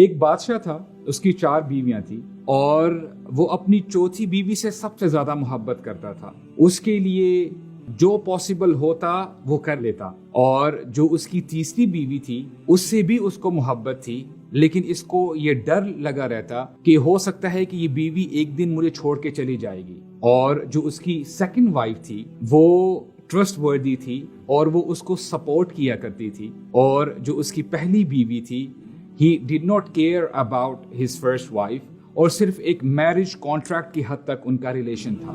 ایک بادشاہ تھا، اس کی 4 بیویاں تھی اور وہ اپنی چوتھی بیوی سے سب سے زیادہ محبت کرتا تھا. اس کے لیے جو پاسبل ہوتا وہ کر لیتا. اور جو اس کی تیسری بیوی تھی اس سے بھی اس کو محبت تھی، لیکن اس کو یہ ڈر لگا رہتا کہ ہو سکتا ہے کہ یہ بیوی ایک دن مجھے چھوڑ کے چلی جائے گی. اور جو اس کی سیکنڈ وائف تھی وہ ٹرسٹ وردی تھی اور وہ اس کو سپورٹ کیا کرتی تھی. اور جو اس کی پہلی بیوی تھی he did not care about his first wife اور صرف ایک میرج کانٹریکٹ کی حد تک ان کا ریلیشن تھا.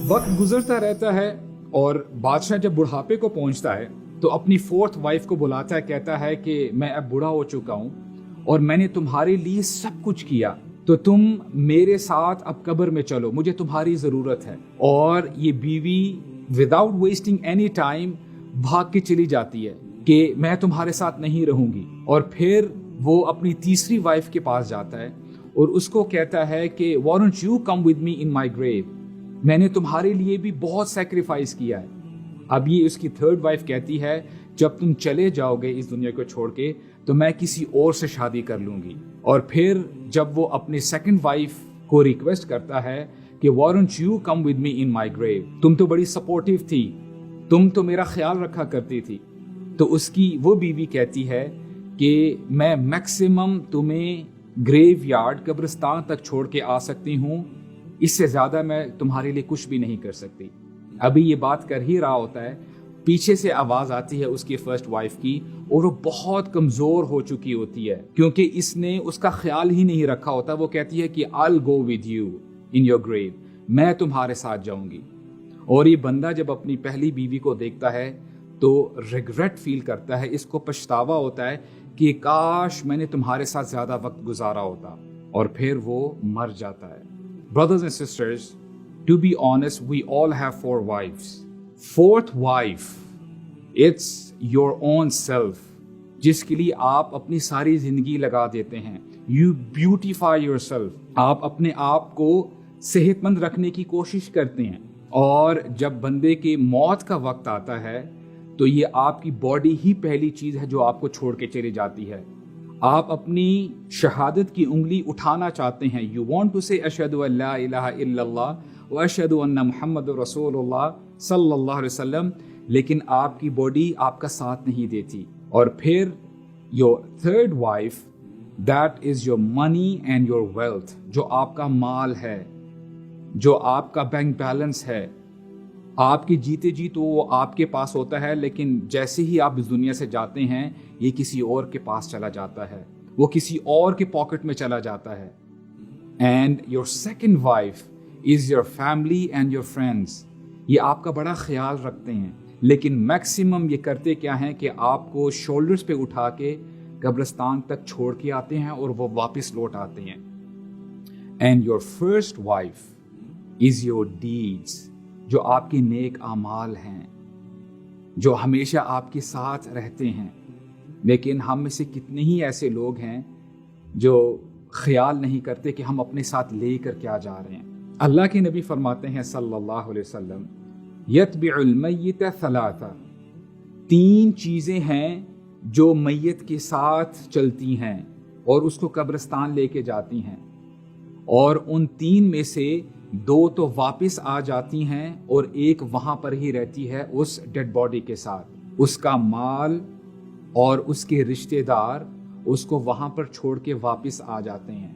وقت گزرتا رہتا ہے اور بادشاہ جب بڑھاپے کو پہنچتا ہے تو اپنی 4th وائف کو بلاتا ہے، کہتا ہے کہ میں اب بوڑھا ہو چکا ہوں اور میں نے تمہارے لیے سب کچھ کیا، تو تم میرے ساتھ اب قبر میں چلو، مجھے تمہاری ضرورت ہے. اور یہ بیوی وداؤٹ ویسٹنگ اینی ٹائم بھاگ کے چلی جاتی ہے کہ میں تمہارے ساتھ نہیں رہوں گی. اور پھر وہ اپنی تیسری وائف کے پاس جاتا ہے اور اس کو کہتا ہے کہ why don't you come with me in my grave، میں نے تمہارے لیے بھی بہت سیکریفائس کیا ہے. اب یہ اس کی 3rd وائف کہتی ہے جب تم چلے جاؤ گے اس دنیا کو چھوڑ کے تو میں کسی اور سے شادی کر لوں گی. اور پھر جب وہ اپنی 2nd وائف کو ریکویسٹ کرتا ہے کہ why don't you come with me in my grave، تم تو بڑی سپورٹیو تھی، تم تو میرا خیال رکھا کرتی تھی، تو اس کی وہ بیوی کہتی ہے کہ میں میکسیمم تمہیں گریو یارڈ قبرستان تک چھوڑ کے آ سکتی ہوں، اس سے زیادہ میں تمہارے لیے کچھ بھی نہیں کر سکتی. ابھی یہ بات کر ہی رہا ہوتا ہے، پیچھے سے آواز آتی ہے اس کی 1st وائف کی اور وہ بہت کمزور ہو چکی ہوتی ہے کیونکہ اس نے اس کا خیال ہی نہیں رکھا ہوتا. وہ کہتی ہے کہ I'll go with you in your grave، میں تمہارے ساتھ جاؤں گی. اور یہ بندہ جب اپنی پہلی بیوی کو دیکھتا ہے تو ریگریٹ فیل کرتا ہے، اس کو پچھتاوا ہوتا ہے کہ کاش میں نے تمہارے ساتھ زیادہ وقت گزارا ہوتا. اور پھر وہ مر جاتا ہے. Brothers and sisters, to be honest, we all have 4 wives. 4th wife, it's your own self، جس کے لیے آپ اپنی ساری زندگی لگا دیتے ہیں. You beautify yourself، آپ اپنے آپ کو صحت مند رکھنے کی کوشش کرتے ہیں. اور جب بندے کے موت کا وقت آتا ہے تو یہ آپ کی باڈی ہی پہلی چیز ہے جو آپ کو چھوڑ کے چلی جاتی ہے. آپ اپنی شہادت کی انگلی اٹھانا چاہتے ہیں. You want to say اشہد ان لا الہ الا اللہ و اشہد ان محمد رسول اللہ صلی اللہ علیہ وسلم، لیکن آپ کی باڈی آپ کا ساتھ نہیں دیتی. اور پھر your 3rd wife، that is your money and your wealth، جو آپ کا مال ہے، جو آپ کا بینک بیلنس ہے. آپ کی جیتے جی تو وہ آپ کے پاس ہوتا ہے، لیکن جیسے ہی آپ اس دنیا سے جاتے ہیں یہ کسی اور کے پاس چلا جاتا ہے، وہ کسی اور کے پاکٹ میں چلا جاتا ہے. And your 2nd wife is your family and your friends، یہ آپ کا بڑا خیال رکھتے ہیں، لیکن میکسیمم یہ کرتے کیا ہیں کہ آپ کو شولڈرز پہ اٹھا کے قبرستان تک چھوڑ کے آتے ہیں اور وہ واپس لوٹ آتے ہیں. And your 1st wife is your deeds، جو آپ کے نیک اعمال ہیں، جو ہمیشہ آپ کے ساتھ رہتے ہیں. لیکن ہم میں سے کتنے ہی ایسے لوگ ہیں جو خیال نہیں کرتے کہ ہم اپنے ساتھ لے کر کیا جا رہے ہیں. اللہ کے نبی فرماتے ہیں صلی اللہ علیہ وسلم، یتبع المیت 3، 3 چیزیں ہیں جو میت کے ساتھ چلتی ہیں اور اس کو قبرستان لے کے جاتی ہیں. اور ان 3 میں سے 2 تو واپس آ جاتی ہیں اور ایک وہاں پر ہی رہتی ہے اس ڈیڈ باڈی کے ساتھ. اس کا مال اور اس کے رشتہ دار اس کو وہاں پر چھوڑ کے واپس آ جاتے ہیں.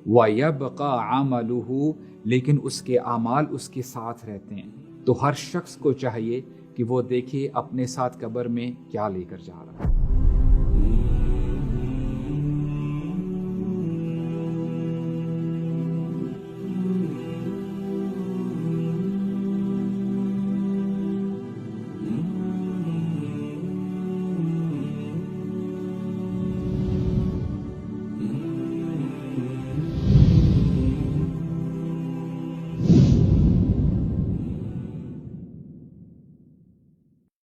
وَيَبْقَى عَمَلُهُ، لیکن اس کے اعمال اس کے ساتھ رہتے ہیں. تو ہر شخص کو چاہیے کہ وہ دیکھے اپنے ساتھ قبر میں کیا لے کر جا رہا ہے.